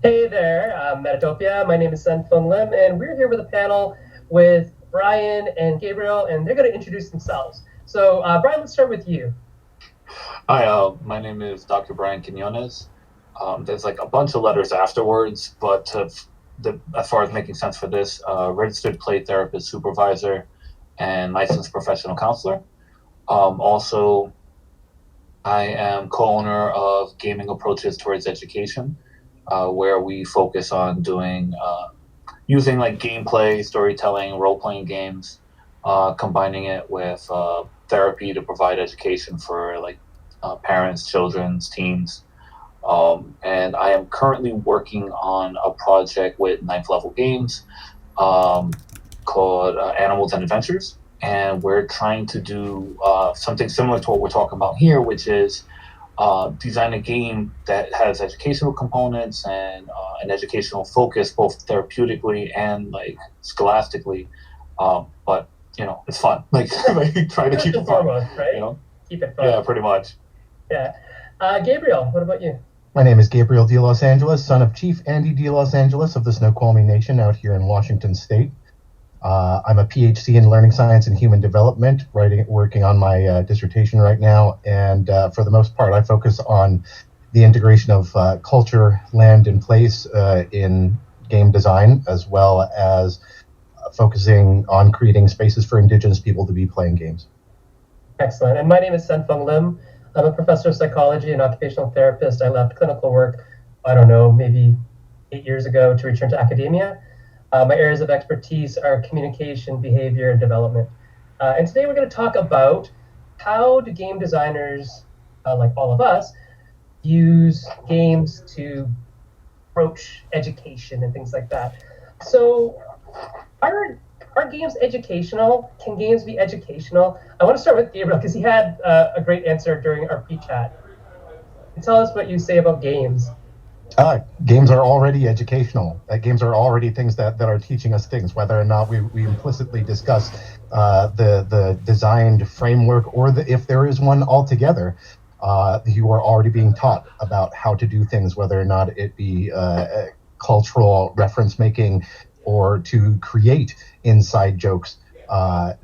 Hey there, Metatopia. My name is Sen-Foong Lim, and we're here with a panel with Brian and Gabriel, and they're going to introduce themselves. So, Brian, let's start with you. Hi, my name is Dr. Brian Quinones. There's like a bunch of letters afterwards, but as far as making sense for this, registered play therapist supervisor and licensed professional counselor. Also, I am co-owner of Gaming Approaches Towards Education, where we focus on doing using like gameplay, storytelling, role-playing games, combining it with therapy to provide education for like parents, children's, teens. And I am currently working on a project with Ninth Level Games um, called Animals and Adventures. And we're trying to do something similar to what we're talking about here, which is design a game that has educational components and an educational focus, both therapeutically and like scholastically. But it's fun. Like try to First keep and it fun. foremost, You right? know? Keep it Yeah, fun. pretty much. Yeah. Gabriel, what about you? My name is Gabriel de Los Angeles, son of Chief Andy de Los Angeles of the Snoqualmie Nation out here in Washington State. I'm a PhD in Learning Science and Human Development, working on my dissertation right now. And for the most part, I focus on the integration of culture, land, and place in game design, as well as focusing on creating spaces for Indigenous people to be playing games. Excellent. And my name is Sen-Foong Lim. I'm a professor of psychology and occupational therapist. I left clinical work, I don't know, maybe 8 years ago to return to academia. My areas of expertise are communication, behavior, and development. And today we're going to talk about how do game designers, like all of us, use games to approach education and things like that. So, are are games educational? Can games be educational? I want to start with Gabriel because he had a great answer during our pre-chat. Tell us what you say about games. Games are already educational. Games are already things that are teaching us things, whether or not we implicitly discuss the designed framework or if there is one altogether. You are already being taught about how to do things, whether or not it be cultural reference making or to create inside jokes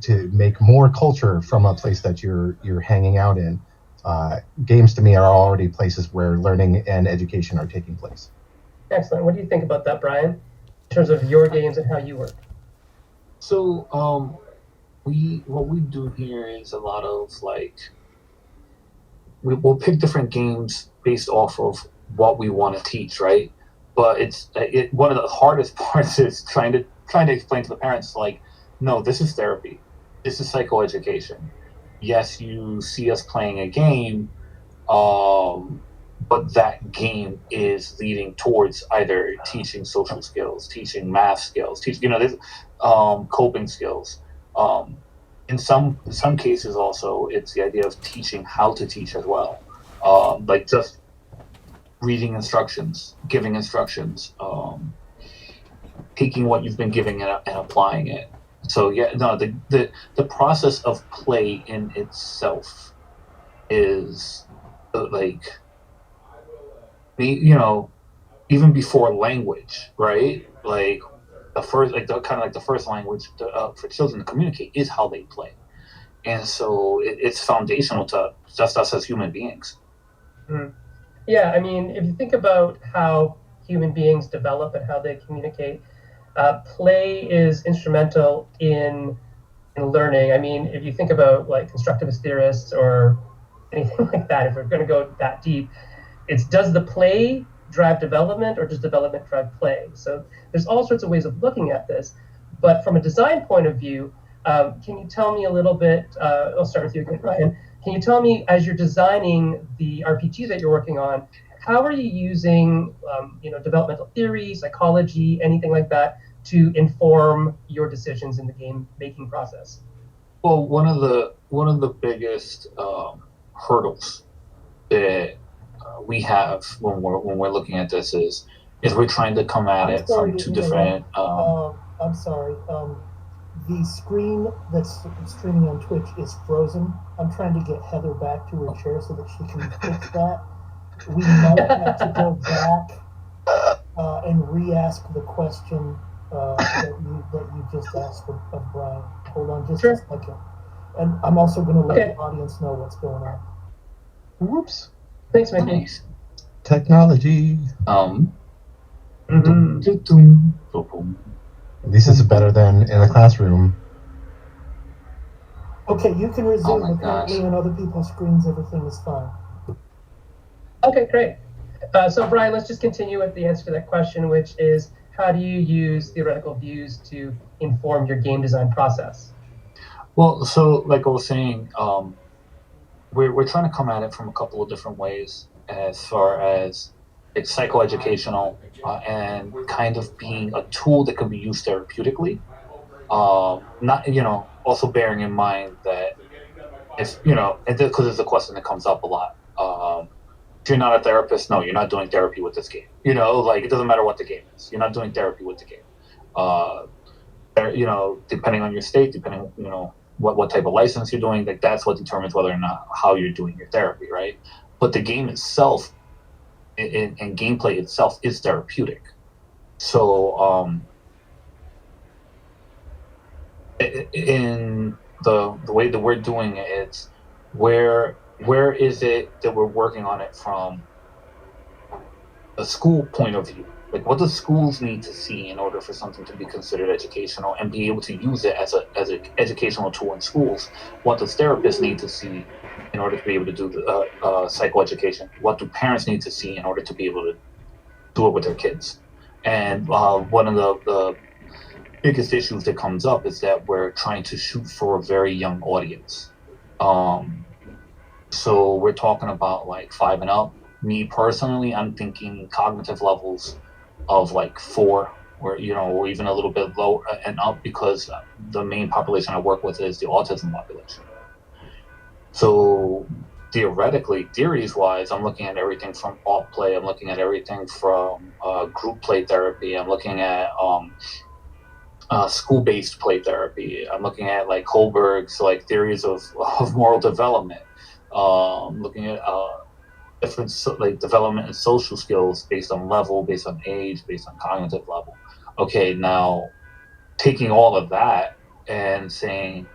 to make more culture from a place that you're hanging out in. Games to me are already places where learning and education are taking place. Excellent. What do you think about that, Brian? In terms of your games and how you work? So we what we do here is a lot of like we'll pick different games based off of what we want to teach, right? But one of the hardest parts is trying to explain to the parents like, no, this is therapy, this is psychoeducation. Yes, you see us playing a game, but that game is leading towards either teaching social skills, teaching math skills, there's coping skills. Um, in some cases, also, it's the idea of teaching how to teach as well, like just reading instructions, giving instructions, taking what you've been giving and applying it. So yeah, no, the process of play in itself is like you know even before language, right? Like the first, like the kind of like the first language for children to communicate is how they play, and so it's foundational to just us as human beings. Mm. Yeah, I mean, if you think about how human beings develop and how they communicate, play is instrumental in learning. I mean, if you think about like constructivist theorists or anything like that, if we're going to go that deep, it's does the play drive development or does development drive play? So there's all sorts of ways of looking at this. But from a design point of view, can you tell me a little bit? I'll start with you again, Ryan. Can you tell me, as you're designing the RPG that you're working on, how are you using, developmental theory, psychology, anything like that, to inform your decisions in the game making process? Well, one of the biggest hurdles that we have when we're looking at this is we're trying to come at I'm it sorry from to two interrupt. different. I'm sorry. The screen that's streaming on Twitch is frozen. I'm trying to get Heather back to her chair so that she can fix that. We might have to go back and re-ask the question that you just asked of Brian. Hold on just a second. And I'm also going to let the audience know what's going on. Whoops. Thanks, Mickey. Nice. Technology. This is better than in a classroom. Okay, you can resume. Oh Apparently on other people's screens, everything is fine. Okay, great. So Brian, let's just continue with the answer to that question, which is, how do you use theoretical views to inform your game design process? Well, so like I was saying, we're trying to come at it from a couple of different ways, as far as it's psychoeducational and kind of being a tool that can be used therapeutically. Not, also bearing in mind that if, and because it's a question that comes up a lot. If you're not a therapist, no, you're not doing therapy with this game. Like, it doesn't matter what the game is. You're not doing therapy with the game. Depending on your state, depending, what type of license you're doing, like, that's what determines whether or not how you're doing your therapy, right? But the game itself and gameplay itself is therapeutic. So, in the way that we're doing it, it's where is it that we're working on it from a school point of view? Like, what do schools need to see in order for something to be considered educational and be able to use it as an educational tool in schools? What does therapists need to see in order to be able to do the psychoeducation? What do parents need to see in order to be able to do it with their kids? And one of the biggest issues that comes up is that we're trying to shoot for a very young audience. So we're talking about like 5 and up. Me personally, I'm thinking cognitive levels of like 4, or or even a little bit low and up, because the main population I work with is the autism population. So theoretically, theories-wise, I'm looking at everything from off play. I'm looking at everything from group play therapy. I'm looking at school-based play therapy. I'm looking at like Kohlberg's like theories of moral development. Looking at different like development and social skills based on level, based on age, based on cognitive level. Okay, now taking all of that and saying,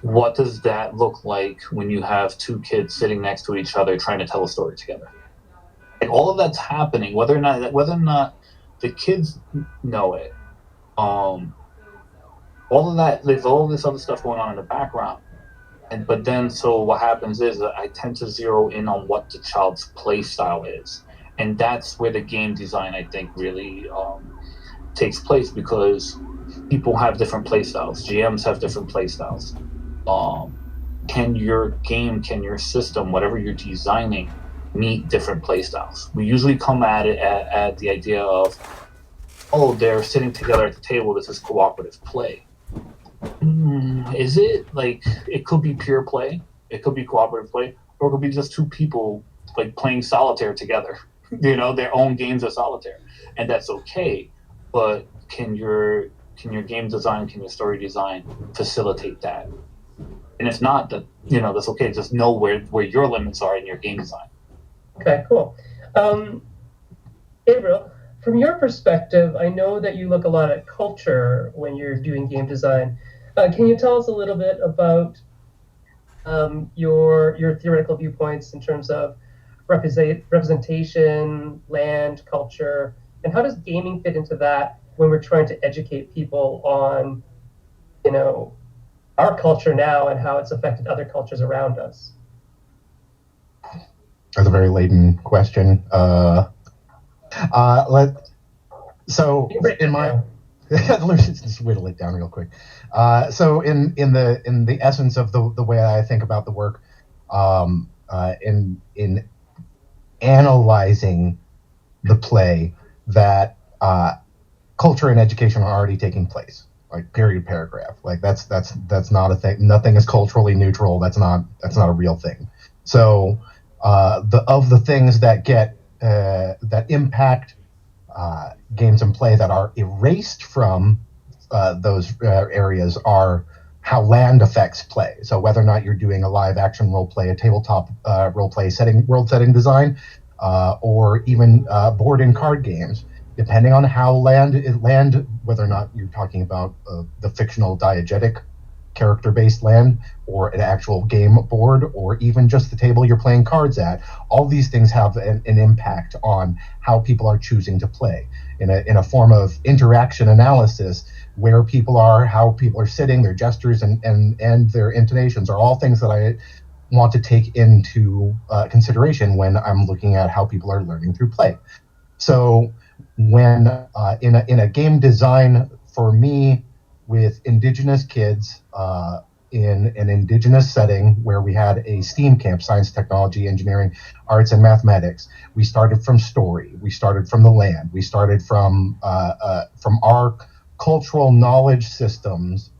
what does that look like when you have 2 kids sitting next to each other trying to tell a story together? And all of that's happening, whether or not the kids know it. All of that, there's all this other stuff going on in the background. But then, so what happens is that I tend to zero in on what the child's play style is. And that's where the game design, I think, really takes place, because people have different play styles. GMs have different play styles. Can your game, can your system, whatever you're designing, meet different play styles? We usually come at it at the idea of, oh, they're sitting together at the table, this is cooperative play. Is it? Like, it could be pure play, it could be cooperative play, or it could be just 2 people like playing solitaire together, their own games of solitaire, and that's okay. But can your game design, can your story design facilitate that? And if not, that's okay. Just know where your limits are in your game design. Okay, cool. Gabriel, from your perspective, I know that you look a lot at culture when you're doing game design. Can you tell us a little bit about your theoretical viewpoints in terms of representation, land, culture, and how does gaming fit into that when we're trying to educate people on, our culture now and how it's affected other cultures around us? That's a very laden question. Let's just whittle it down real quick. So in the essence of the way I think about the work, in analyzing the play, that culture and education are already taking place, like period, paragraph. Like that's not a thing. Nothing is culturally neutral. That's not a real thing. So the things that get that impact games and play that are erased from those areas are how land affects play. So whether or not you're doing a live action role play, a tabletop role play world setting design, or even board and card games, depending on how land, whether or not you're talking about the fictional diegetic character-based land or an actual game board or even just the table you're playing cards at. All these things have an impact on how people are choosing to play in a form of interaction analysis, where people are, how people are sitting, their gestures and their intonations are all things that I want to take into consideration when I'm looking at how people are learning through play. So when in a game design, for me, with Indigenous kids in an Indigenous setting where we had a STEAM camp, science, technology, engineering, arts, and mathematics, we started from story, we started from the land, we started from our cultural knowledge systems,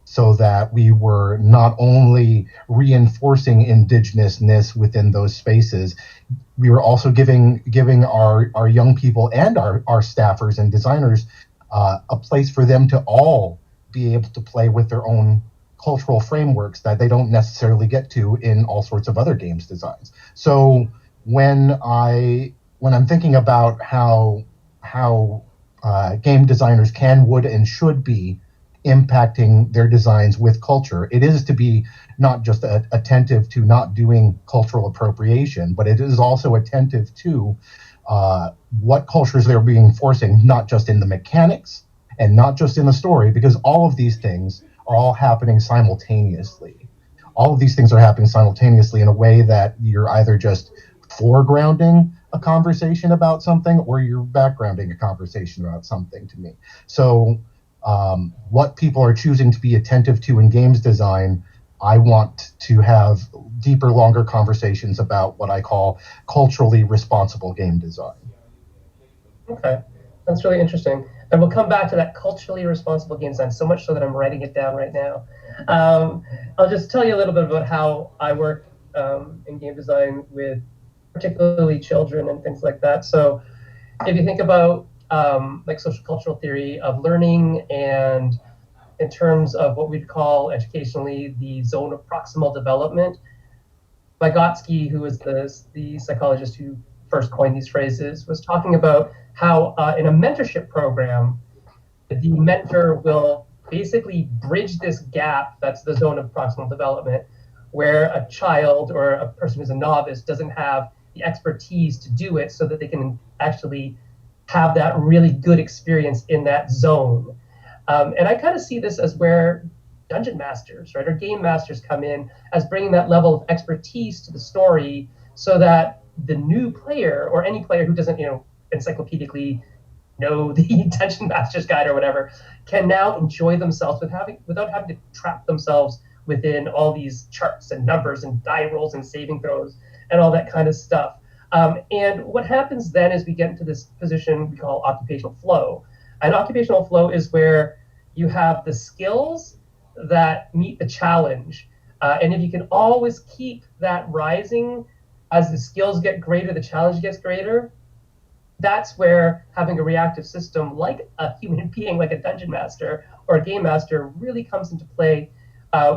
so that we were not only reinforcing Indigenousness within those spaces, we were also giving our young people and our staffers and designers a place for them to all be able to play with their own cultural frameworks that they don't necessarily get to in all sorts of other games designs. So when I'm thinking about how game designers can, would, and should be impacting their designs with culture, it is to be not just attentive to not doing cultural appropriation, but it is also attentive to what cultures they're reinforcing, not just in the mechanics and not just in the story, because all of these things are all happening simultaneously. All of these things are happening simultaneously in a way that you're either just foregrounding a conversation about something or you're backgrounding a conversation about something to me. So what people are choosing to be attentive to in games design, I want to have deeper, longer conversations about what I call culturally responsible game design. Okay, that's really interesting. And we'll come back to that culturally responsible game design, so much so that I'm writing it down right now. I'll just tell you a little bit about how I work in game design with particularly children and things like that. So if you think about like social cultural theory of learning, and in terms of what we'd call educationally the zone of proximal development, Vygotsky, who was the psychologist who first coined these phrases, was talking about how in a mentorship program, the mentor will basically bridge this gap, that's the zone of proximal development, where a child or a person who's a novice doesn't have the expertise to do it, so that they can actually have that really good experience in that zone. And I kind of see this as where dungeon masters, right, or game masters come in, as bringing that level of expertise to the story, so that the new player or any player who doesn't, encyclopedically know the dungeon master's guide or whatever, can now enjoy themselves without having to trap themselves within all these charts and numbers and die rolls and saving throws and all that kind of stuff. And what happens then is we get into this position we call occupational flow. And occupational flow is where you have the skills that meet the challenge. And if you can always keep that rising as the skills get greater, the challenge gets greater, that's where having a reactive system like a human being, like a dungeon master or a game master, really comes into play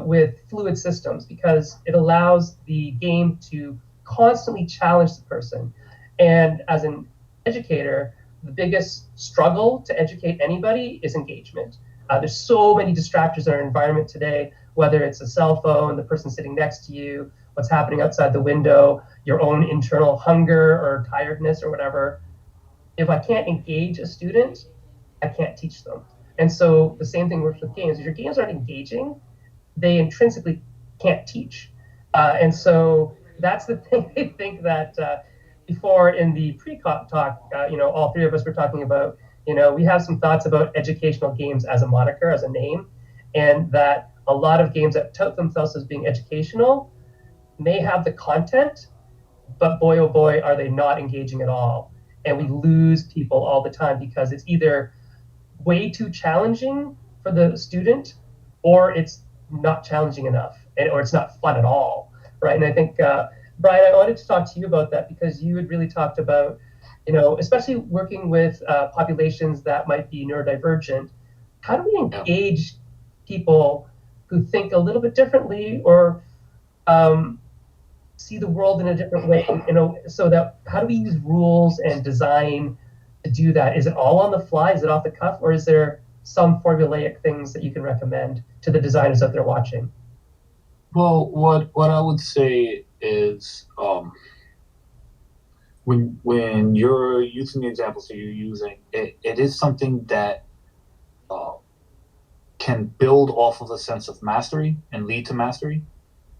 with fluid systems, because it allows the game to constantly challenge the person. And as an educator, the biggest struggle to educate anybody is engagement. There's so many distractors in our environment today, whether it's a cell phone, the person sitting next to you, what's happening outside the window, your own internal hunger or tiredness or whatever. If I can't engage a student, I can't teach them. And so the same thing works with games. If your games aren't engaging, they intrinsically can't teach. And so that's the thing I think that before in the pre-talk, all three of us were talking about, we have some thoughts about educational games as a moniker, as a name, and that a lot of games that tout themselves as being educational may have the content, but boy, oh boy, are they not engaging at all. And we lose people all the time because it's either way too challenging for the student, or it's not challenging enough, or it's not fun at all, right? And I think, Brian, I wanted to talk to you about that, because you had really talked about, especially working with populations that might be neurodivergent. How do we engage people who think a little bit differently, or see the world in a different way, so that how do we use rules and design to do that? Is it all on the fly? Is it off the cuff? Or is there some formulaic things that you can recommend to the designers that they're watching? Well, what I would say is when you're using the examples that you're using, it is something that can build off of a sense of mastery and lead to mastery,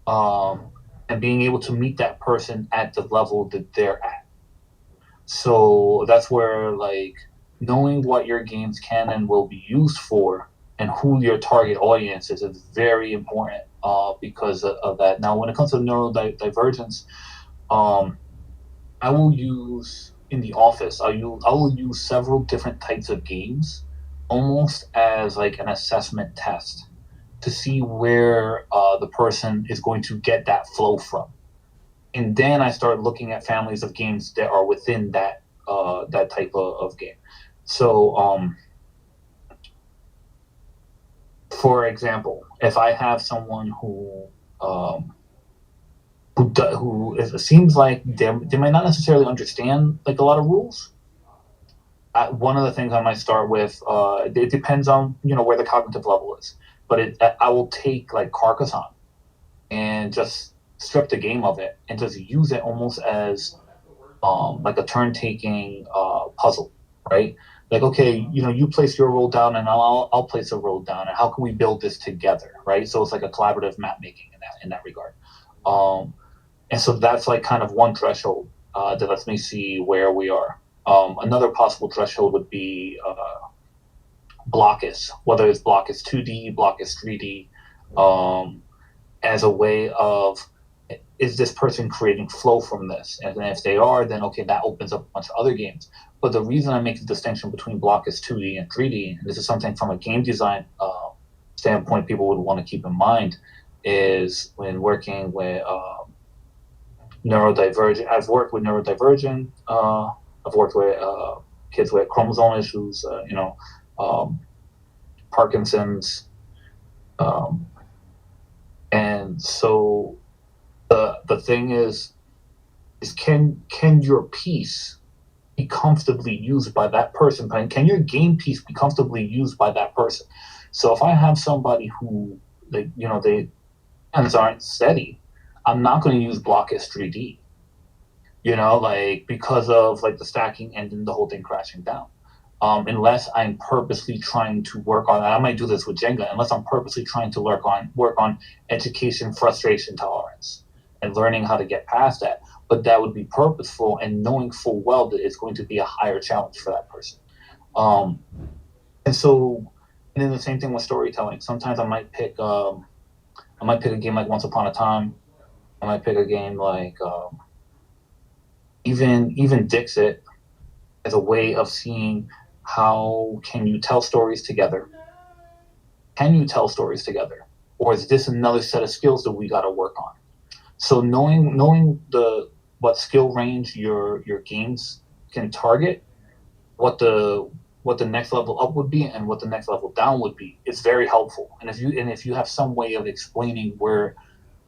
and being able to meet that person at the level that they're at. So that's where, like, knowing what your games can and will be used for and who your target audience is very important because of that. Now, when it comes to neurodivergence, I will use in the office. I will use several different types of games, almost as like an assessment test to see where the person is going to get that flow from. And then I start looking at families of games that are within that that type of game. So, for example, if I have someone it seems like they might not necessarily understand like a lot of rules. One of the things I might start with, it depends on where the cognitive level is, but I will take like Carcassonne and just strip the game of it and just use it almost as like a turn-taking puzzle, right? Like, okay, you place your role down and I'll place a role down, and how can we build this together, right? So it's like a collaborative map making in that regard. And so that's like kind of one threshold that lets me see where we are. Another possible threshold would be Blockus, whether it's Blockus 2D, Blockus 3D, as a way of, is this person creating flow from this? And then if they are, then okay, that opens up a bunch of other games. But the reason I make the distinction between Blockus 2D and 3D, and this is something from a game design standpoint people would want to keep in mind, is when working with neurodivergent. I've worked with neurodivergent. I've worked with kids with chromosome issues. Parkinson's, and so the thing is can your piece be comfortably used by that person? Can your game piece be comfortably used by that person? So if I have somebody who they hands aren't steady, I'm not going to use Blockus 3D, because of like the stacking and then the whole thing crashing down. Unless I'm purposely trying to work on, I might do this with Jenga, unless I'm purposely trying to work on education, frustration tolerance, and learning how to get past that. But that would be purposeful and knowing full well that it's going to be a higher challenge for that person. And then the same thing with storytelling. Sometimes I might pick a game like Once Upon a Time. I might pick a game like even Dixit as a way of seeing how can you tell stories together. Can you tell stories together? Or is this another set of skills that we got to work on? So knowing what skill range your games can target, what the next level up would be and what the next level down would be, it's very helpful. And if you have some way of explaining where,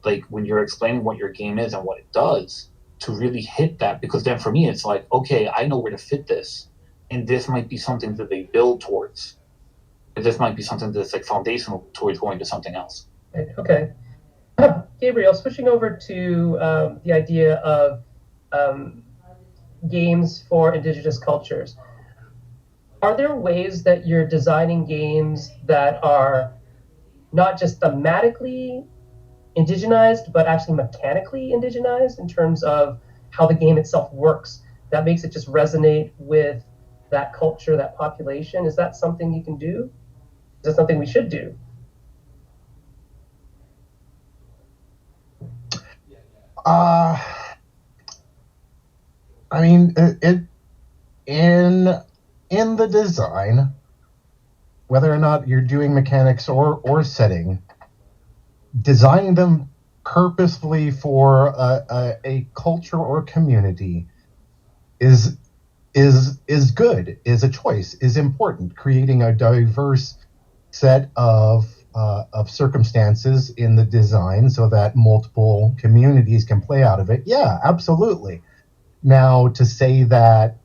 like when you're explaining what your game is and what it does, to really hit that, because then for me it's like, okay, I know where to fit this, and this might be something that they build towards. This might be something that's like foundational towards going to something else. Okay. Gabriel, switching over to the idea of games for indigenous cultures. Are there ways that you're designing games that are not just thematically indigenized, but actually mechanically indigenized in terms of how the game itself works, that makes it just resonate with that culture, that population? Is that something you can do? Is that something we should do? I mean, it in the design, whether or not you're doing mechanics or setting, designing them purposefully for a culture or community is good, is a choice, is important. Creating a diverse set of of circumstances in the design so that multiple communities can play out of it. Yeah, absolutely. Now, to say that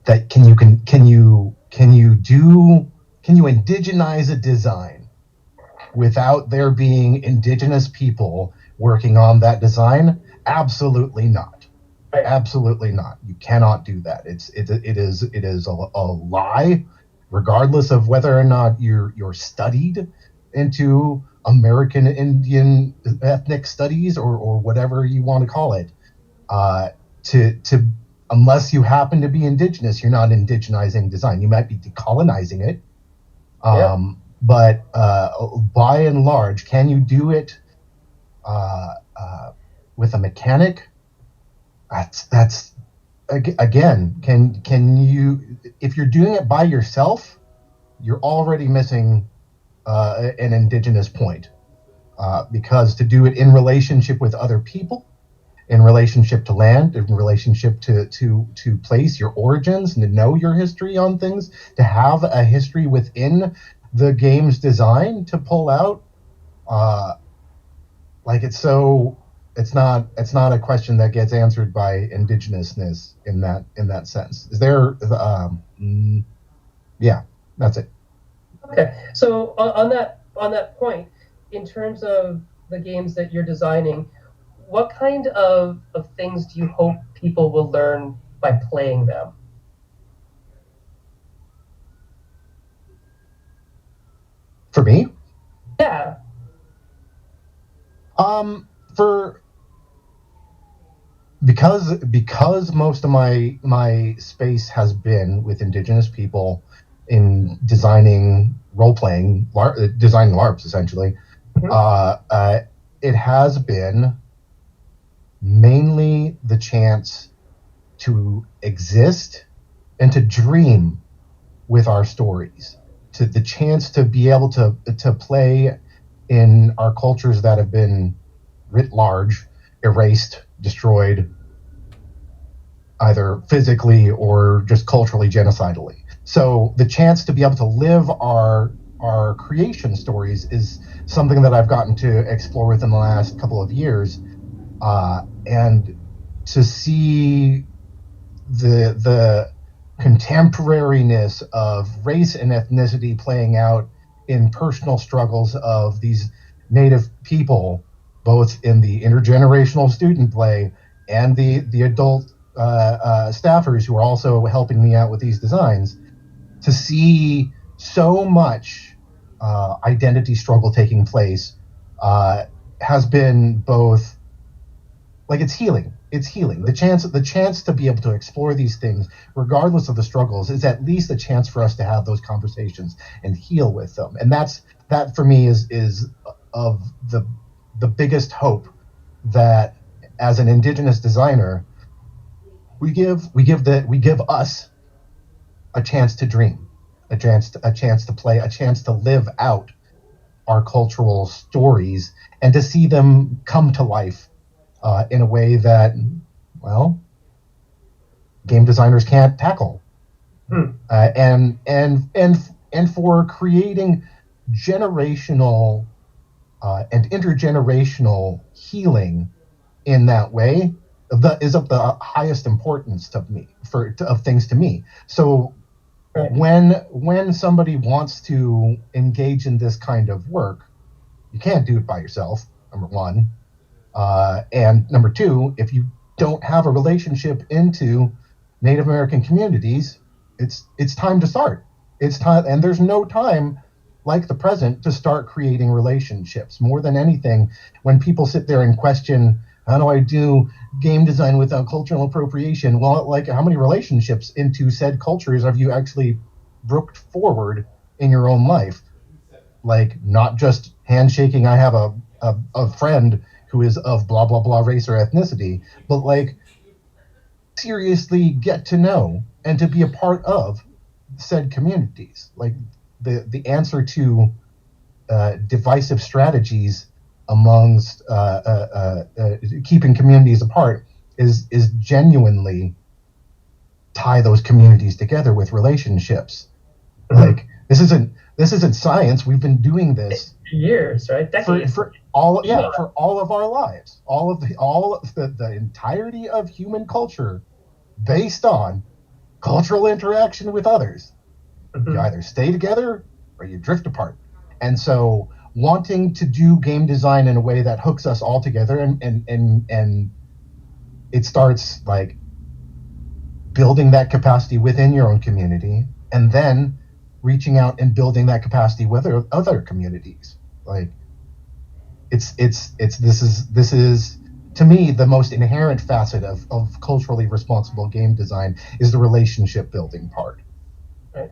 that can you indigenize a design without there being indigenous people working on that design? Absolutely not. Right. Absolutely not. You cannot do that. It is a lie, regardless of whether or not you're studied into American Indian ethnic studies or whatever you want to call it. To unless you happen to be indigenous, you're not indigenizing design. You might be decolonizing it. But by and large, can you do it with a mechanic? That's again, can you, if you're doing it by yourself, you're already missing an indigenous point, because to do it in relationship with other people, in relationship to land, in relationship to place, your origins, and to know your history on things, to have a history within the game's design to pull out, it's not a question that gets answered by indigenousness in that sense. Is there? Yeah, that's it. Okay, so on that point, in terms of the games that you're designing, what kind of things do you hope people will learn by playing them? For me? Yeah. Because most of my space has been with indigenous people in designing role-playing, designing LARPs essentially, it has been mainly the chance to exist and to dream with our stories, to the chance to be able to play in our cultures that have been writ large erased, destroyed, either physically or just culturally, genocidally. So the chance to be able to live our creation stories is something that I've gotten to explore within the last couple of years, and to see the contemporariness of race and ethnicity playing out in personal struggles of these Native people, both in the intergenerational student play and the adult staffers who are also helping me out with these designs, to see so much identity struggle taking place has been both, like, it's healing. It's healing. The chance to be able to explore these things, regardless of the struggles, is at least a chance for us to have those conversations and heal with them. And that for me is of the biggest hope, that as an indigenous designer, we give us a chance to dream, a chance to play, a chance to live out our cultural stories and to see them come to life in a way that, well, game designers can't tackle. And for creating generational and intergenerational healing in that way is of the highest importance to me, of things to me. So when somebody wants to engage in this kind of work, you can't do it by yourself, number one. And number two, if you don't have a relationship into Native American communities, it's time to start. It's time, and there's no time like the present to start creating relationships. More than anything, when people sit there and question, how do I do game design without cultural appropriation? Well, like, how many relationships into said cultures have you actually brooked forward in your own life? Like, not just handshaking, I have a friend who is of blah, blah, blah race or ethnicity, but like seriously get to know and to be a part of said communities. Like, the answer to divisive strategies amongst keeping communities apart is genuinely tie those communities together with relationships. Like, this isn't This isn't science. We've been doing this years, right? Decades. For all of our lives, all of the entirety of human culture, based on cultural interaction with others. You either stay together or you drift apart. And so wanting to do game design in a way that hooks us all together, and it starts like building that capacity within your own community, and then reaching out and building that capacity with other communities. Like this is to me the most inherent facet of culturally responsible game design is the relationship building part. Right.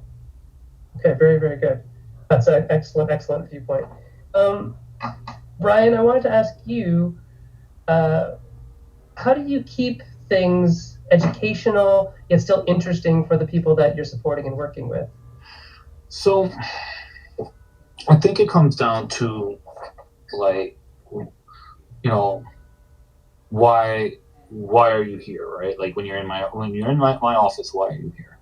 Okay, very, very good. That's an excellent viewpoint. Brian, I wanted to ask you, how do you keep things educational yet still interesting for the people that you're supporting and working with? So I think it comes down to, like, why are you here, right? Like when you're in my office, why are you here?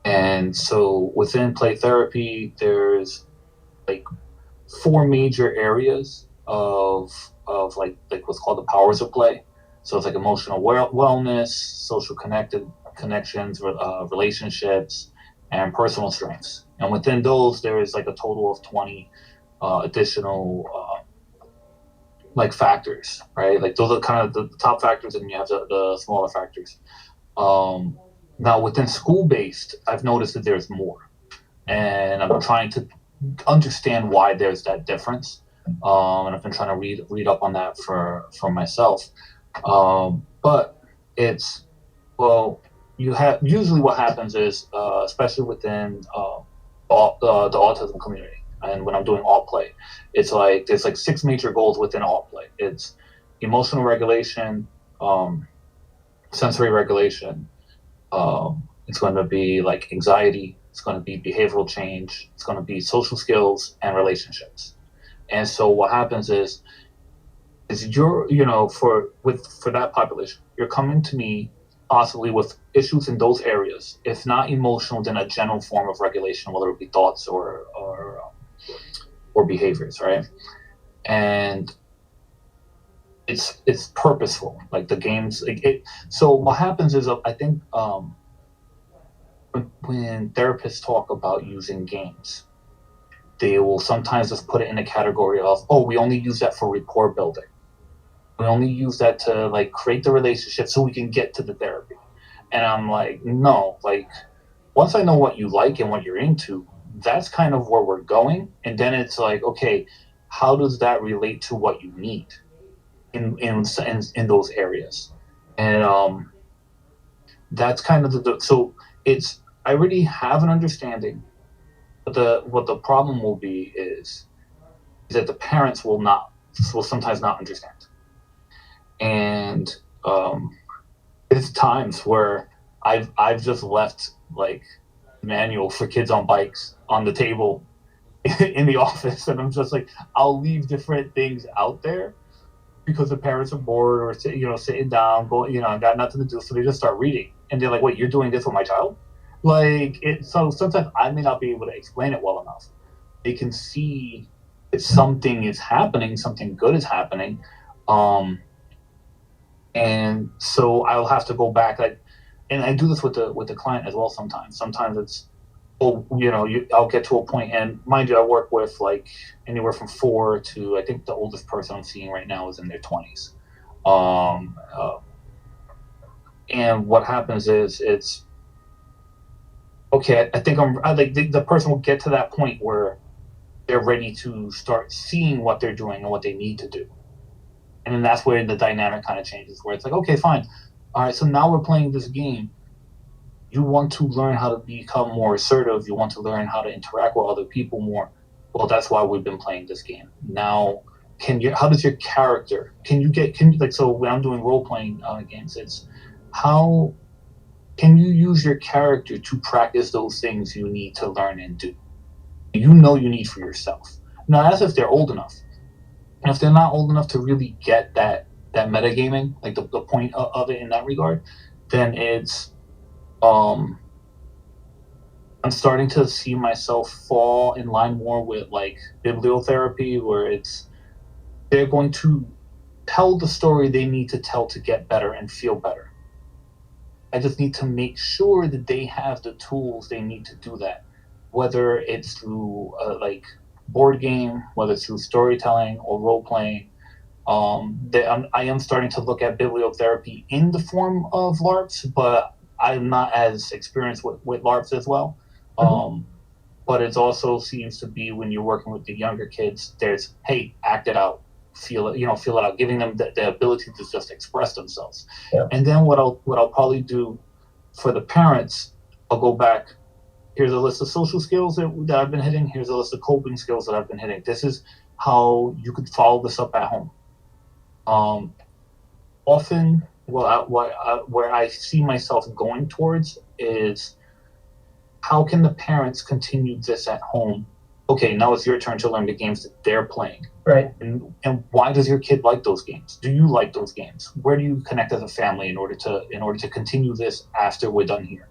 And so within Playtherapy, there's like 4 major areas of like what's called the powers of play. So it's like emotional wellness, social connections, relationships, and personal strengths. And within those, there is like a total of 20 additional like factors, right? Like those are kind of the top factors, and you have the smaller factors. Now within school-based, I've noticed that there's more, and I'm trying to understand why there's that difference. And I've been trying to read up on that for myself. But it's, well, usually what happens is, especially within the autism community, and when I'm doing alt play, it's like there's like 6 major goals within alt play. It's emotional regulation, sensory regulation. It's going to be like anxiety. It's going to be behavioral change. It's going to be social skills and relationships. And so what happens is you're, for that population, you're coming to me possibly with issues in those areas. If not emotional, then a general form of regulation, whether it be thoughts or behaviors, right? And it's purposeful, like the games. So what happens is, I think when therapists talk about using games, they will sometimes just put it in a category of, oh, we only use that for rapport building. We only use that to like create the relationship so we can get to the therapy. And I'm like, no, like once I know what you like and what you're into, that's kind of where we're going. And then it's like, okay, how does that relate to what you need in those areas? And that's kind of so it's, I already have an understanding, but what the problem will be is that the parents will sometimes not understand. And there's times where I've just left like manual for kids on bikes on the table in the office, and I'm just like, I'll leave different things out there because the parents are bored or sitting down, going, I got nothing to do, so they just start reading, and they're like, wait, you're doing this with my child? Like so sometimes I may not be able to explain it well enough. They can see that something is happening, something good is happening. And so I'll have to go back, and I do this with the client as well sometimes. Sometimes it's, I'll get to a point, and mind you, I work with like anywhere from 4 to, I think the oldest person I'm seeing right now is in their 20s. And what happens is, it's, okay, I think the person will get to that point where they're ready to start seeing what they're doing and what they need to do. And then that's where the dynamic kind of changes, where it's like, okay, fine. All right, so now we're playing this game. You want to learn how to become more assertive. You want to learn how to interact with other people more. Well, that's why we've been playing this game. Now, how does your character, so when I'm doing role-playing games, it's how can you use your character to practice those things you need to learn and do? You need for yourself. Now, as if they're old enough. And if they're not old enough to really get that metagaming, like the point of it in that regard, then it's, I I'm starting to see myself fall in line more with like bibliotherapy, where they're going to tell the story they need to tell to get better and feel better. I just need to make sure that they have the tools they need to do that, whether it's through like board game, whether it's through storytelling or role playing. I am starting to look at bibliotherapy in the form of LARPs, but I'm not as experienced with LARPs as well. But it also seems to be when you're working with the younger kids, there's, hey, act it out, feel it out, giving them the ability to just express themselves. Yeah. And then what I'll probably do for the parents, I'll go back. Here's a list of social skills that I've been hitting. Here's a list of coping skills that I've been hitting. This is how you could follow this up at home. Often, where I see myself going towards is, how can the parents continue this at home? Okay, now it's your turn to learn the games that they're playing. Right. And why does your kid like those games? Do you like those games? Where do you connect as a family in order to continue this after we're done here?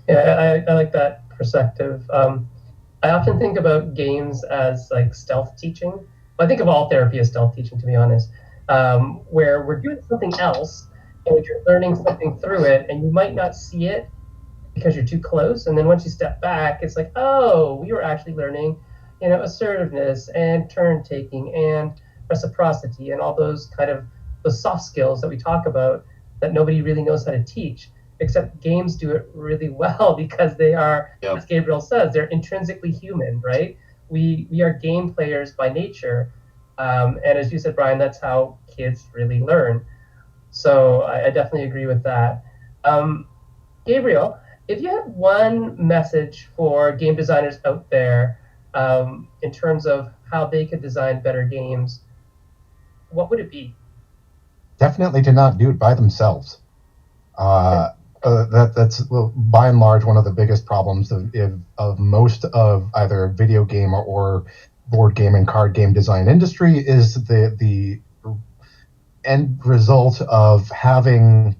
Yeah, I like that perspective. I often think about games as like stealth teaching. I think of all therapy as stealth teaching, to be honest, where we're doing something else and you're learning something through it, and you might not see it because you're too close. And then once you step back, it's like, oh, we were actually learning, assertiveness and turn taking and reciprocity and all those kind of those soft skills that we talk about that nobody really knows how to teach, except games do it really well because they are, as Gabriel says, they're intrinsically human, right? We are game players by nature. And as you said, Brian, that's how kids really learn. So I definitely agree with that. Gabriel, if you had one message for game designers out there in terms of how they could design better games, what would it be? Definitely to not do it by themselves. That's by and large one of the biggest problems of most of either video game or board game and card game design industry is the end result of having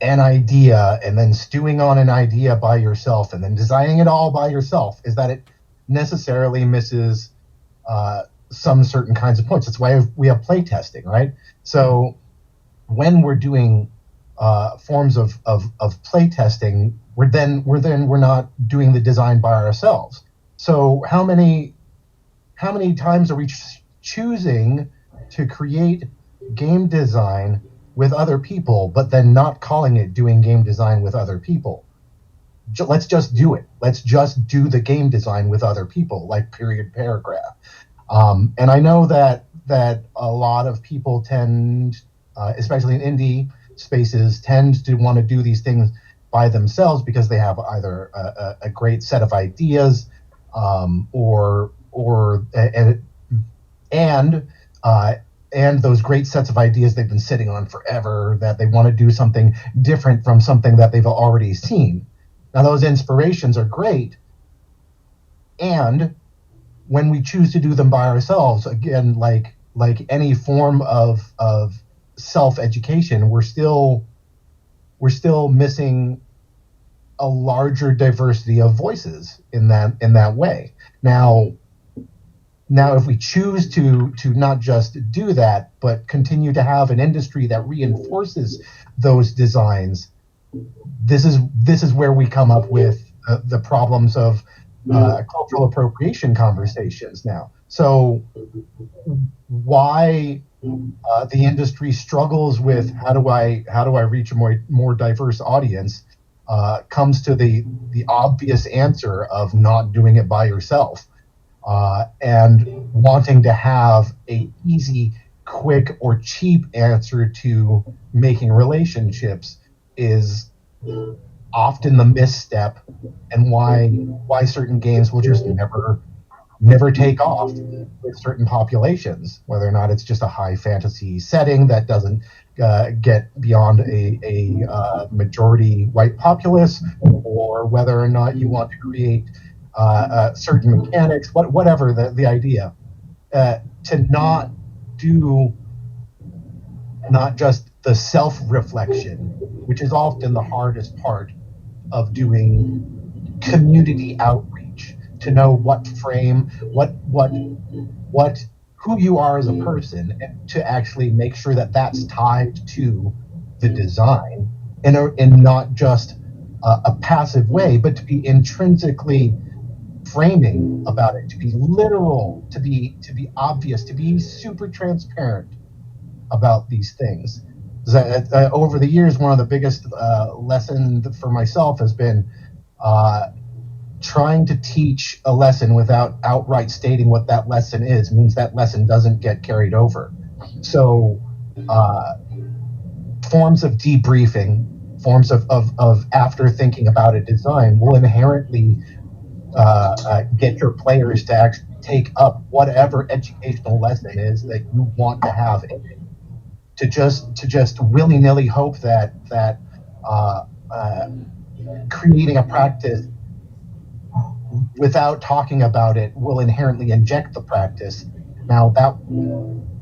an idea and then stewing on an idea by yourself and then designing it all by yourself, is that it necessarily misses some certain kinds of points. That's why we have playtesting, right? So when we're doing forms of playtesting, we're not doing the design by ourselves. So how many times are we choosing to create game design with other people, but then not calling it doing game design with other people? Let's just do it. Let's just do the game design with other people, like period, paragraph. And I know that a lot of people tend, especially in indie spaces, tend to want to do these things by themselves because they have either a great set of ideas and those great sets of ideas they've been sitting on forever, that they want to do something different from something that they've already seen. Now, those inspirations are great, and when we choose to do them by ourselves, again, like any form of self-education, we're still missing a larger diversity of voices in that way. Now, if we choose to not just do that, but continue to have an industry that reinforces those designs, this is where we come up with the problems of cultural appropriation conversations now. So why the industry struggles with how do I reach a more diverse audience comes to the obvious answer of not doing it by yourself. And wanting to have a easy, quick, or cheap answer to making relationships is often the misstep, and why certain games will just never take off with certain populations, whether or not it's just a high fantasy setting that doesn't get beyond a majority white populace, or whether or not you want to create certain mechanics, whatever the idea, to not do not just the self-reflection, which is often the hardest part of doing community outreach, to know what frame, who you are as a person, and to actually make sure that that's tied to the design in not just a passive way, but to be intrinsically framing about it, to be literal, to be obvious, to be super transparent about these things. Over the years, one of the biggest lessons for myself has been trying to teach a lesson without outright stating what that lesson is means that lesson doesn't get carried over. So forms of debriefing, forms of after thinking about a design will inherently get your players to actually take up whatever educational lesson is that you want to have in it. To just willy-nilly hope that creating a practice without talking about it will inherently inject the practice. Now that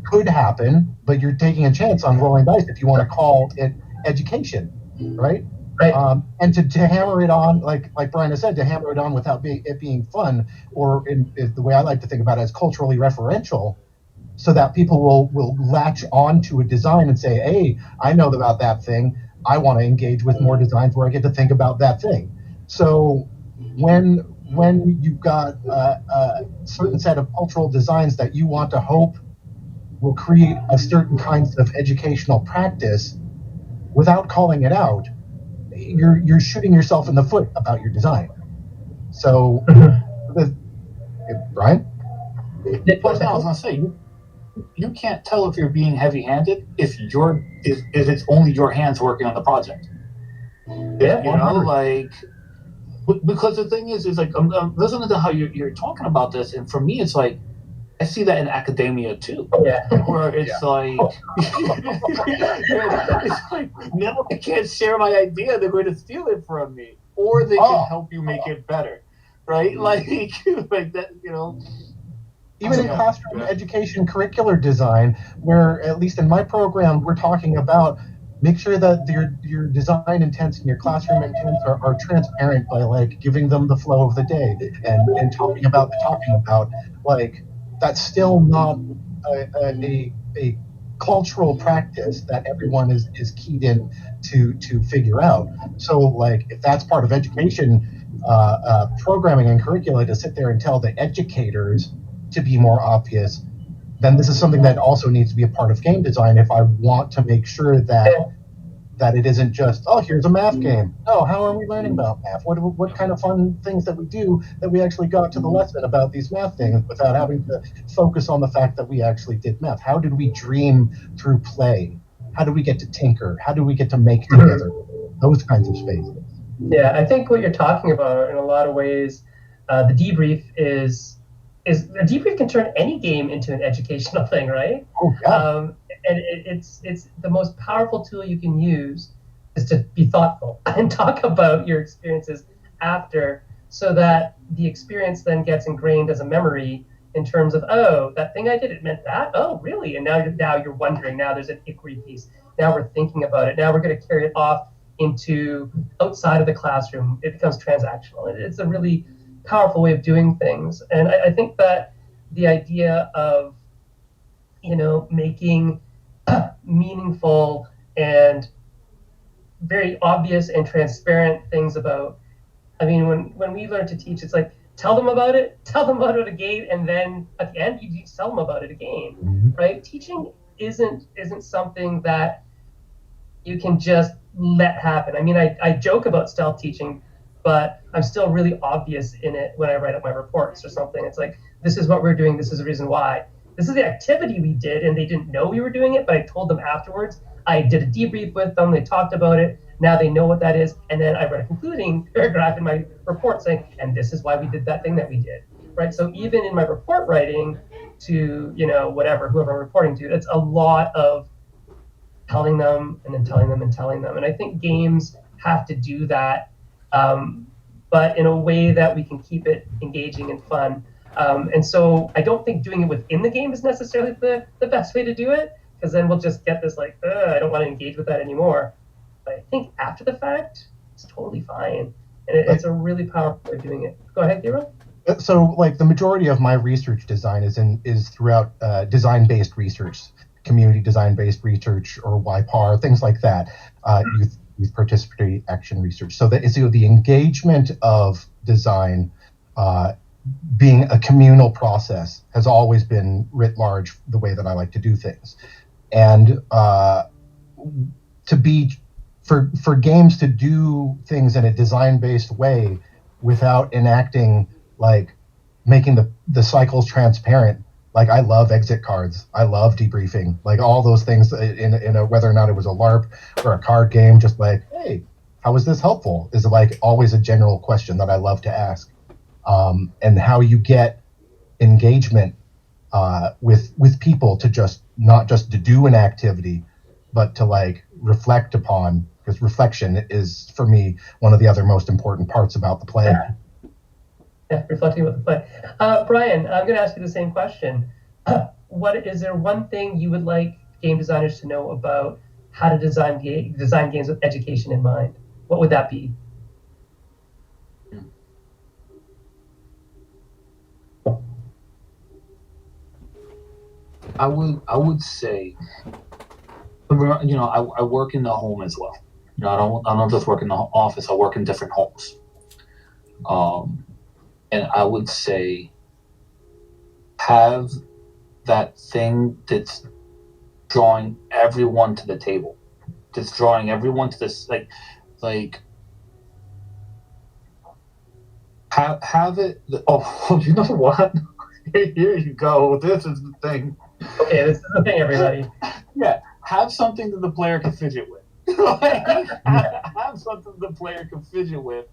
could happen, but you're taking a chance on rolling dice if you want to call it education, right? Right. And to hammer it on, like Brian has said, to hammer it on without it being fun, or the way I like to think about it as culturally referential, so that people will latch on to a design and say, hey, I know about that thing. I want to engage with more designs where I get to think about that thing. So when you've got a certain set of cultural designs that you want to hope will create a certain kinds of educational practice without calling it out, you're shooting yourself in the foot about your design. So, Brian? Well, I was gonna say, you can't tell if you're being heavy-handed if it's only your hands working on the project. Yeah, you know, like, because the thing is like I'm listening to how you're talking about this, and for me, it's like I see that in academia too. Yeah. Where it's like, it's like, now I can't share my idea; they're going to steal it from me, or they can help you make it better, right? Like, like that, you know. Even in classroom education curricular design, where at least in my program, we're talking about make sure that your design intents and your classroom intents are transparent by like giving them the flow of the day and talking about like that's still not a cultural practice that everyone is keyed in to figure out. So like if that's part of education programming and curricula, to sit there and tell the educators to be more obvious, then this is something that also needs to be a part of game design if I want to make sure that it isn't just, oh, here's a math game. No, how are we learning about math? What kind of fun things that we do that we actually got to the lesson about these math things without having to focus on the fact that we actually did math? How did we dream through play? How do we get to tinker? How do we get to make together? Those kinds of spaces. Yeah, I think what you're talking about in a lot of ways, the debrief is a debrief can turn any game into an educational thing, right? Oh, yeah. And it's the most powerful tool you can use is to be thoughtful and talk about your experiences after, so that the experience then gets ingrained as a memory in terms of, oh, that thing I did, it meant that? Oh, really? And now you're wondering. Now there's an inquiry piece. Now we're thinking about it. Now we're going to carry it off into outside of the classroom. It becomes transactional. It's a really powerful way of doing things. And I think that the idea of, making meaningful and very obvious and transparent things about, when we learn to teach, it's like, tell them about it again, and then at the end you tell them about it again, Mm-hmm. right? Teaching isn't something that you can just let happen. I joke about stealth teaching, but I'm still really obvious in it when I write up my reports or something. It's like, this is what we're doing, this is the reason why. This is the activity we did, and they didn't know we were doing it, but I told them afterwards. I did a debrief with them, they talked about it, now they know what that is, and then I wrote a concluding paragraph in my report saying, and this is why we did that thing that we did, right? So even in my report writing to, whoever I'm reporting to, it's a lot of telling them and then telling them and telling them. And I think games have to do that, but in a way that we can keep it engaging and fun. And so I don't think doing it within the game is necessarily the best way to do it, because then we'll just get this like, I don't want to engage with that anymore. But I think after the fact, it's totally fine. And it's a really powerful way of doing it. Go ahead, Gabriel. So, like, the majority of my research design is throughout design-based research, community design-based research, or YPAR, things like that, youth participatory action research. So that it's the engagement of design being a communal process has always been writ large the way that I like to do things. And for games to do things in a design-based way without enacting, like, making the cycles transparent. Like, I love exit cards. I love debriefing. Like, all those things in a whether or not it was a LARP or a card game, just like, hey, how is this helpful? Is like always a general question that I love to ask. And how you get engagement with people to just not just to do an activity, but to, like, reflect upon, because reflection is, for me, one of the other most important parts about the play. Yeah, reflecting about the play. Brian, I'm going to ask you the same question. What is there one thing you would like game designers to know about how to design games with education in mind? What would that be? I would say, you know, I work in the home as well. You know, I don't just work in the office. I work in different homes. And I would say, have that thing that's drawing everyone to the table, that's drawing everyone to this, like have it. Oh, you know what? Here you go. This is the thing. Okay, this is the thing, everybody. Yeah, have something that the player can fidget with. Have something the player can fidget with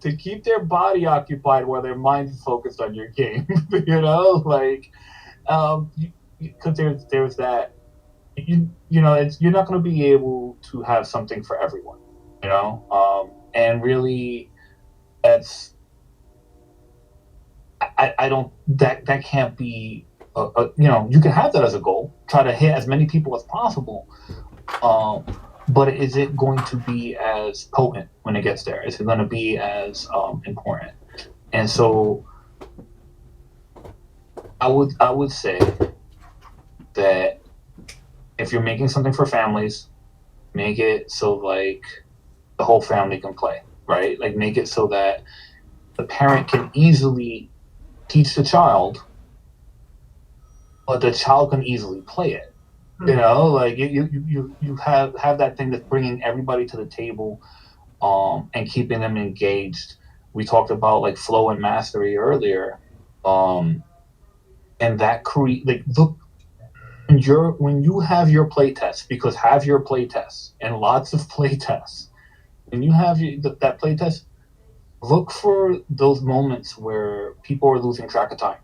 to keep their body occupied while their mind is focused on your game. You know, like, because there's that. You know, you're not going to be able to have something for everyone. You know, and really, that's. I don't. That can't be. You know, you can have that as a goal. Try to hit as many people as possible. But is it going to be as potent when it gets there? Is it going to be as important? And so, I would say that if you're making something for families, make it so, like, the whole family can play, right? Like, make it so that the parent can easily teach the child, but the child can easily play it. You know, like, you have that thing that's bringing everybody to the table, and keeping them engaged. We talked about, like, flow and mastery earlier, and that look, when you have your play tests, because have your play tests and lots of play tests. When you have that play test, look for those moments where people are losing track of time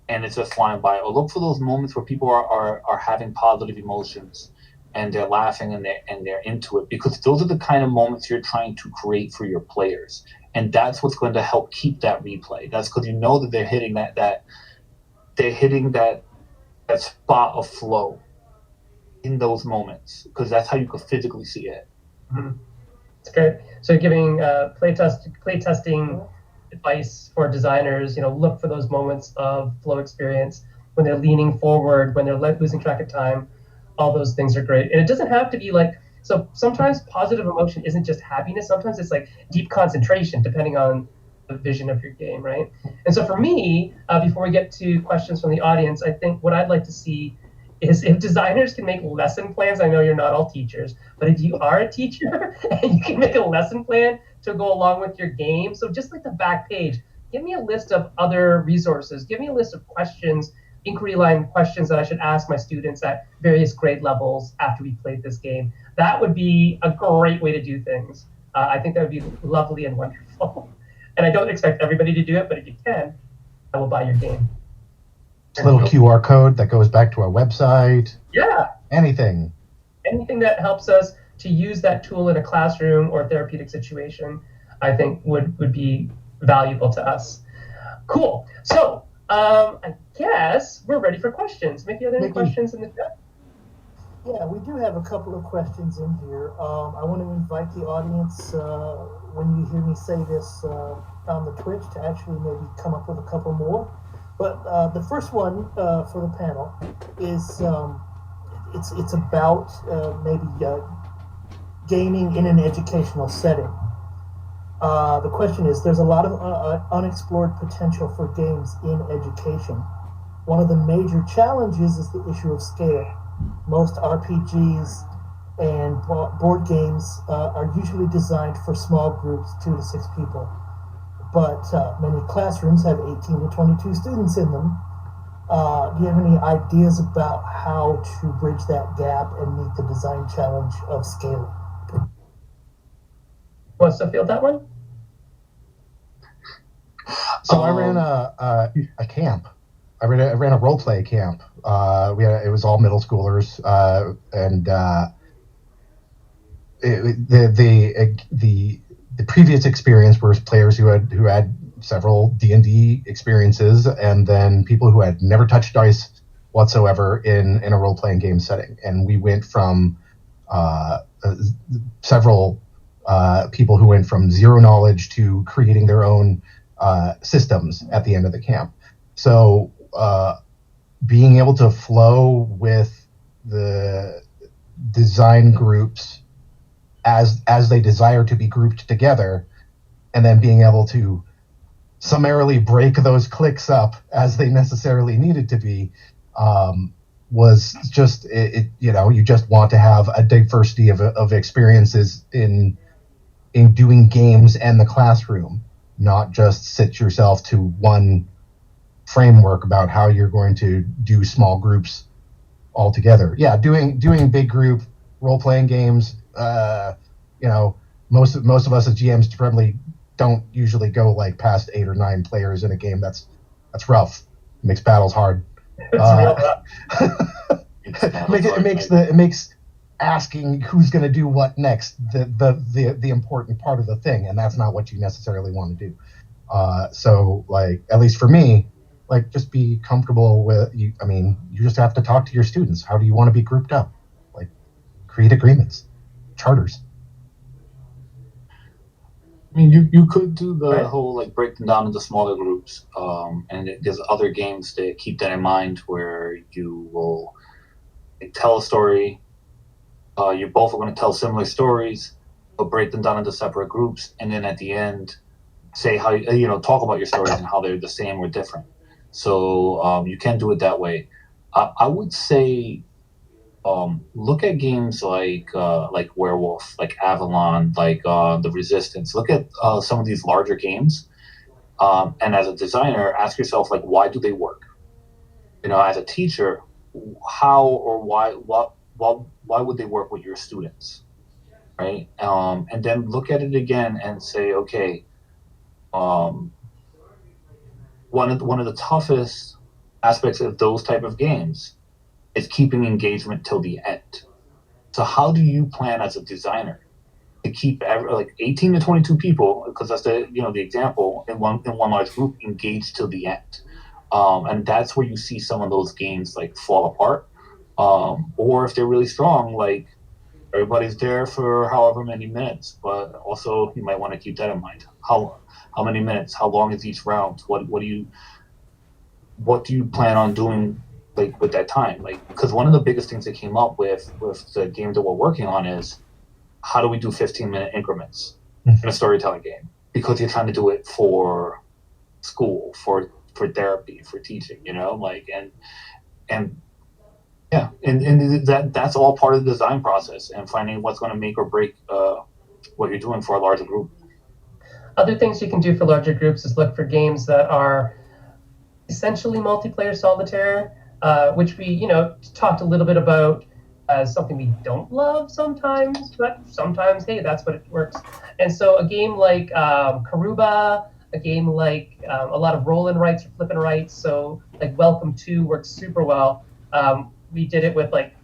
and it's just flying by, or look for those moments where people are having positive emotions and they're laughing and they're into it, because those are the kind of moments you're trying to create for your players, and that's what's going to help keep that replay. That's because you know that they're hitting that spot of flow in those moments, because that's how you can physically see it. Mm-hmm. That's great. So giving playtesting advice for designers, you know, look for those moments of flow experience when they're leaning forward, when they're losing track of time. All those things are great. And it doesn't have to be like, so sometimes positive emotion isn't just happiness. Sometimes it's like deep concentration, depending on the vision of your game, right? And so for me, before we get to questions from the audience, I think what I'd like to see is if designers can make lesson plans. I know you're not all teachers, but if you are a teacher and you can make a lesson plan to go along with your game, so just like the back page, give me a list of other resources, give me a list of questions, inquiry line questions that I should ask my students at various grade levels after we played this game. That would be a great way to do things. I think that would be lovely and wonderful. And I don't expect everybody to do it, but if you can, I will buy your game. A little QR code that goes back to our website. Yeah. Anything that helps us to use that tool in a classroom or therapeutic situation, I think would be valuable to us. Cool. So I guess we're ready for questions. Maybe are there any questions in the chat? Yeah, we do have a couple of questions in here. I want to invite the audience when you hear me say this on the Twitch to actually maybe come up with a couple more. But the first one for the panel is it's about maybe gaming in an educational setting. The question is, there's a lot of unexplored potential for games in education. One of the major challenges is the issue of scale. Most RPGs and board games are usually designed for small groups, 2 to 6 people. But many classrooms have 18 to 22 students in them. Do you have any ideas about how to bridge that gap and meet the design challenge of scaling? Wants to field that one? So I ran a camp. I ran a role play camp. It was all middle schoolers, and the previous experience were players who had several D&D experiences, and then people who had never touched dice whatsoever in a role playing game setting. And we went from several people who went from zero knowledge to creating their own systems at the end of the camp. So being able to flow with the design groups as they desire to be grouped together, and then being able to summarily break those cliques up as they necessarily needed to be, was just you just want to have a diversity of experiences in doing games and the classroom, not just sit yourself to one framework about how you're going to do small groups all together. Yeah, doing big group role-playing games, most of us as GMs probably don't usually go like past 8 or 9 players in a game. That's rough. It makes battles hard. It makes asking who's going to do what next the important part of the thing, and that's not what you necessarily want to do. So like, at least for me, like, just be comfortable with you. I mean, you just have to talk to your students. How do you want to be grouped up? Like, create agreements, charters. I mean, you could do the whole, like, break them down into smaller groups, and there's other games that keep that in mind, where you will tell a story. You both are going to tell similar stories, but break them down into separate groups, and then at the end, say how talk about your stories and how they're the same or different. So you can do it that way. I would say look at games like Werewolf, like Avalon, like The Resistance. Look at some of these larger games, and as a designer, ask yourself, like, why do they work? As a teacher, how or why would they work with your students, right? And then look at it again and say, okay, one of the toughest aspects of those type of games is keeping engagement till the end. So how do you plan as a designer to keep 18 to 22 people, because that's the example, in one large group, engaged till the end? And that's where you see some of those games like fall apart. Or if they're really strong, like, everybody's there for however many minutes, but also you might want to keep that in mind. How many minutes? How long is each round? What do you plan on doing, like, with that time? Like, because one of the biggest things that came up with the game that we're working on is, how do we do 15-minute increments in a storytelling game? Because you're trying to do it for school, for therapy, for teaching, and that's all part of the design process, and finding what's going to make or break what you're doing for a larger group. Other things you can do for larger groups is look for games that are essentially multiplayer solitaire, which we talked a little bit about as something we don't love sometimes, but sometimes, hey, that's what it works. And so a game like Karuba, a game like a lot of roll and writes or flip and writes, so like Welcome To works super well. We did it with like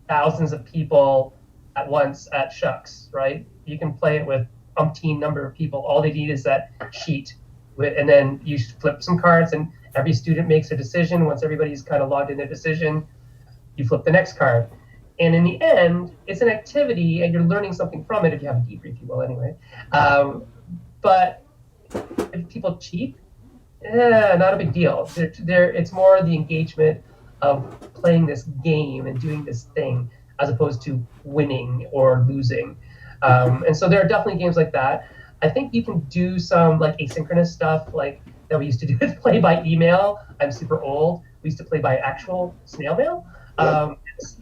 thousands of people at once at Shucks, right? You can play it with umpteen number of people. All they need is that sheet, and then you flip some cards, and every student makes a decision. Once everybody's kind of logged in their decision, you flip the next card. And in the end, it's an activity, and you're learning something from it if you have a debrief, you will anyway. But if people cheat, not a big deal. It's more the engagement of playing this game and doing this thing as opposed to winning or losing. And so there are definitely games like that. I think you can do some like asynchronous stuff like that we used to do with play by email. I'm super old. We used to play by actual snail mail,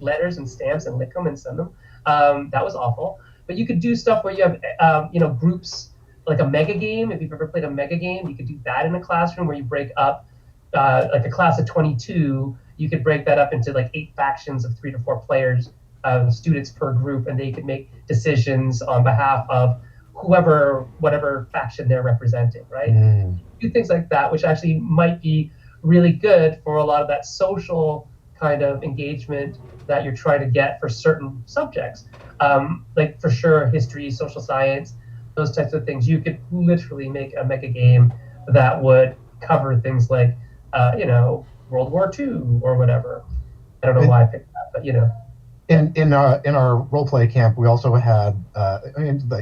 letters and stamps and lick them and send them. That was awful. But you could do stuff where you have groups, like a mega game. If you've ever played a mega game, you could do that in a classroom where you break up like a class of 22. You could break that up into like 8 factions of 3 to 4 players, students per group, and they could make decisions on behalf of whatever faction they're representing, right? Do things like that, which actually might be really good for a lot of that social kind of engagement that you're trying to get for certain subjects. Like for sure, history, social science, those types of things. You could literally make a mega game that would cover things like, World War II or whatever. I don't know why I picked that, but In our role play camp, we also had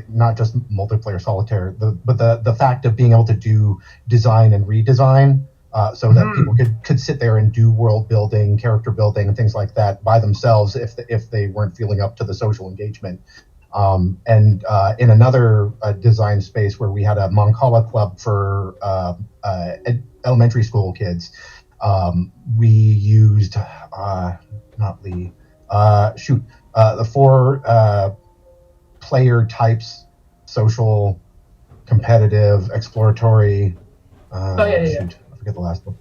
not just multiplayer solitaire, but the fact of being able to do design and redesign, so that people could sit there and do world building, character building, and things like that by themselves if they weren't feeling up to the social engagement. And in another design space where we had a Mancala Club for elementary school kids, we used not Lee. The 4 player types: social, competitive, exploratory. Shoot, I forget the last one.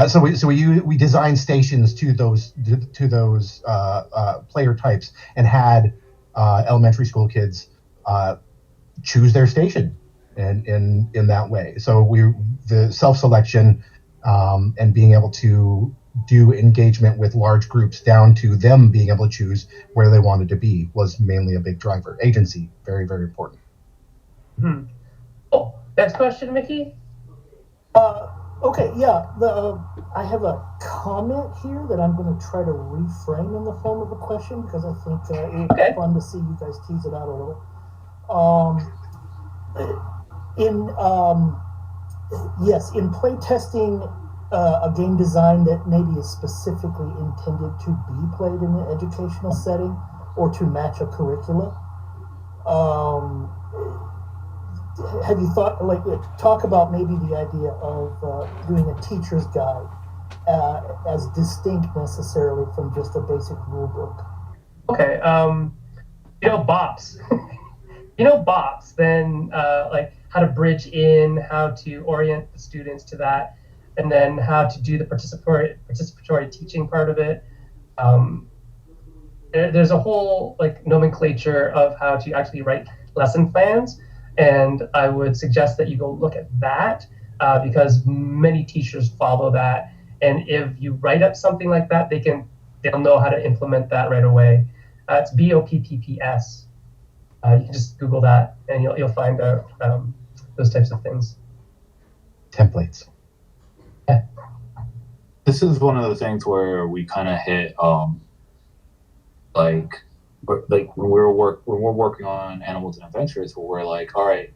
So we designed stations to those player types and had elementary school kids choose their station in that way. So the self-selection and being able to do engagement with large groups down to them being able to choose where they wanted to be was mainly a big driver. Agency, very, very important. Oh, next question, Mickey. Okay, yeah. I have a comment here that I'm going to try to reframe in the form of a question because I think it would be fun to see you guys tease it out a little. In playtesting a game design that maybe is specifically intended to be played in an educational setting or to match a curricula, have you thought, talk about maybe the idea of doing a teacher's guide as distinct necessarily from just a basic rule book? Okay, BOPs. BOPs, then like how to bridge in, how to orient the students to that, and then how to do the participatory teaching part of it. There's a whole nomenclature of how to actually write lesson plans, and I would suggest that you go look at that because many teachers follow that, and if you write up something like that, they'll know how to implement that right away. It's BOPPS. You can just Google that, and you'll find out those types of things. Templates. Yeah. This is one of the things where we kind of hit when we're working on Animals and Adventures, where we're like, all right,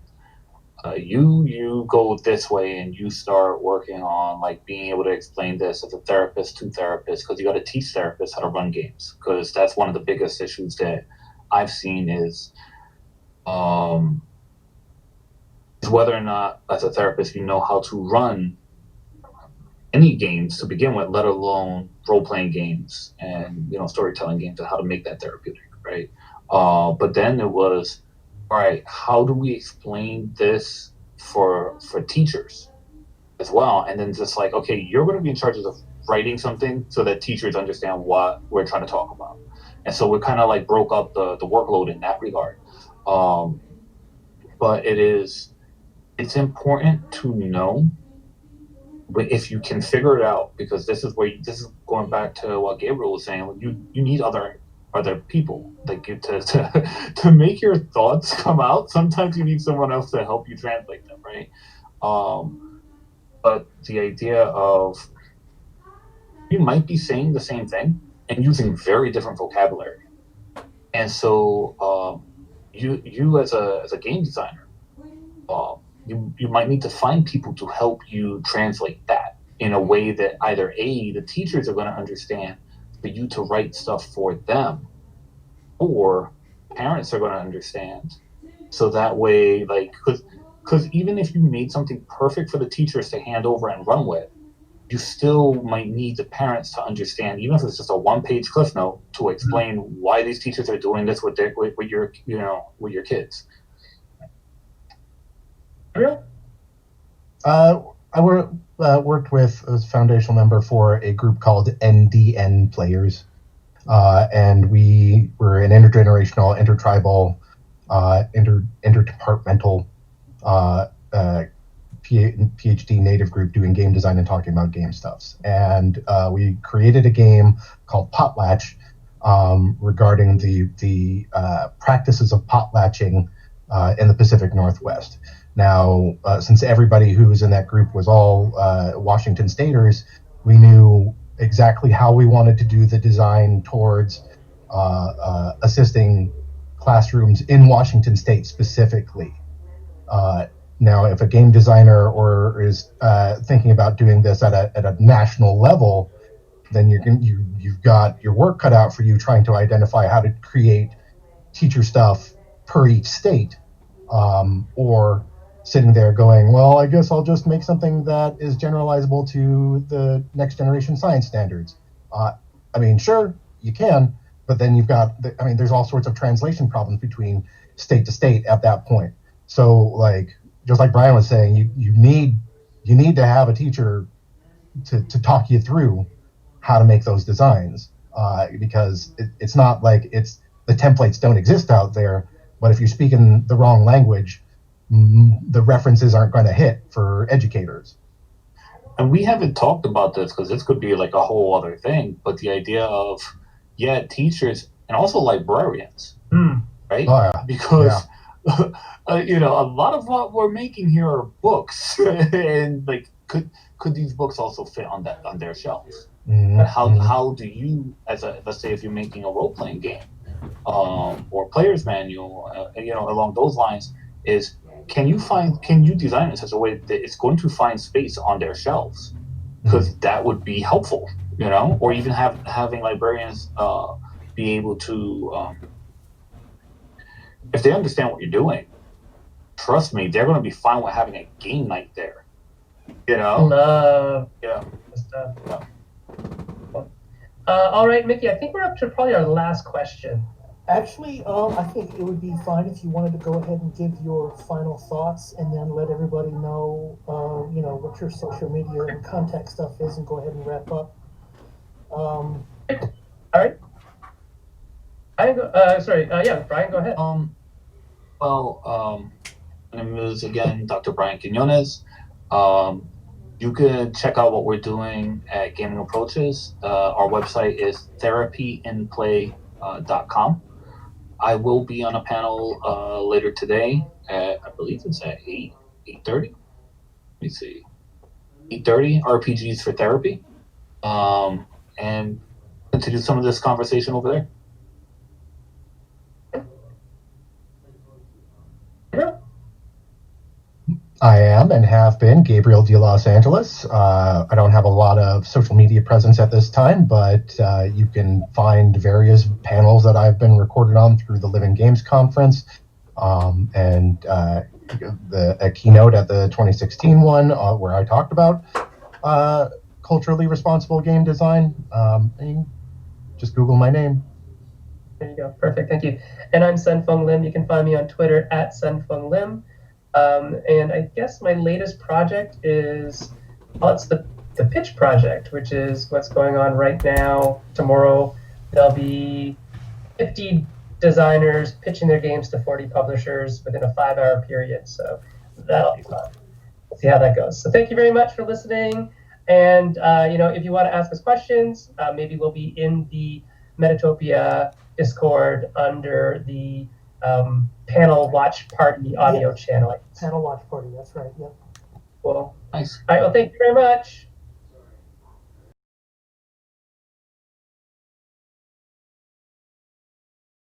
you go this way and you start working on being able to explain this as a therapist to therapists, because you got to teach therapists how to run games, because that's one of the biggest issues that I've seen is whether or not as a therapist you know how to run any games to begin with, let alone role-playing games and storytelling games, and how to make that therapeutic, right? But then it was, all right, how do we explain this for teachers as well? And then just okay, you're going to be in charge of writing something so that teachers understand what we're trying to talk about. And so we kind of broke up the workload in that regard. But it's important to know if you can figure it out, because this is going back to what Gabriel was saying. You need other people to make your thoughts come out. Sometimes you need someone else to help you translate them, right? But the idea of you might be saying the same thing and using very different vocabulary, And so you as a game designer, you might need to find people to help you translate that in a way that either the teachers are going to understand for you to write stuff for them, or parents are going to understand. So that way, like, because even if you made something perfect for the teachers to hand over and run with, you still might need the parents to understand, even if it's just a one-page cliff note, to explain why these teachers are doing this with your with your kids. Gabriel? I worked with as a foundational member for a group called NDN Players, and we were an intergenerational, intertribal, interdepartmental PhD native group doing game design and talking about game stuffs. And we created a game called Potlatch regarding the practices of potlatching in the Pacific Northwest. Now, since everybody who was in that group was all Washington Staters, we knew exactly how we wanted to do the design towards assisting classrooms in Washington State specifically. Now, if a game designer or is thinking about doing this at a national level, then you've got your work cut out for you trying to identify how to create teacher stuff per each state, or sitting there going, well, I guess I'll just make something that is generalizable to the next generation science standards. I mean, sure, you can, but then you've got, there's all sorts of translation problems between state to state at that point. So, like, just like Brian was saying, you need to have a teacher to talk you through how to make those designs, because it's not like the templates don't exist out there, but if you're speaking the wrong language, the references aren't going to hit for educators. And we haven't talked about this because this could be like a whole other thing, but the idea of, teachers and also librarians, right? Oh, yeah. Because, a lot of what we're making here are books, and like, could these books also fit on their shelves? Mm-hmm. But how do you, let's say if you're making a role-playing game, or player's manual, along those lines, can you design it in such a way that it's going to find space on their shelves? Because that would be helpful, or even having librarians be able to, if they understand what you're doing, trust me, they're going to be fine with having a game night there. Love. Yeah. Stuff. Yeah. All right, Mickey, I think we're up to probably our last question. Actually, I think it would be fine if you wanted to go ahead and give your final thoughts and then let everybody know, what your social media and contact stuff is, and go ahead and wrap up. All right. Brian, go ahead. My name is, again, Dr. Brian Quinones. You can check out what we're doing at Gaming Approaches. Our website is therapyinplay.com. I will be on a panel later today at, I believe it's at 8:30. Let me see. 8:30, RPGs for Therapy. And continue some of this conversation over there. I am and have been Gabriel de Los Angeles. I don't have a lot of social media presence at this time, but you can find various panels that I've been recorded on through the Living Games Conference, and a keynote at the 2016 one where I talked about culturally responsible game design. And just Google my name. There you go. Perfect. Thank you. And I'm Sen-Foong Lim. You can find me on Twitter at Sen-Foong Lim. And I guess my latest project is, it's the Pitch Project, which is what's going on right now. Tomorrow, there'll be 50 designers pitching their games to 40 publishers within a 5-hour period. So that'll be fun. We'll see how that goes. So thank you very much for listening. And, if you want to ask us questions, maybe we'll be in the Metatopia Discord under the panel watch party audio channel. Panel watch party, that's right, yep. Cool. Nice. All right, well, thank you very much.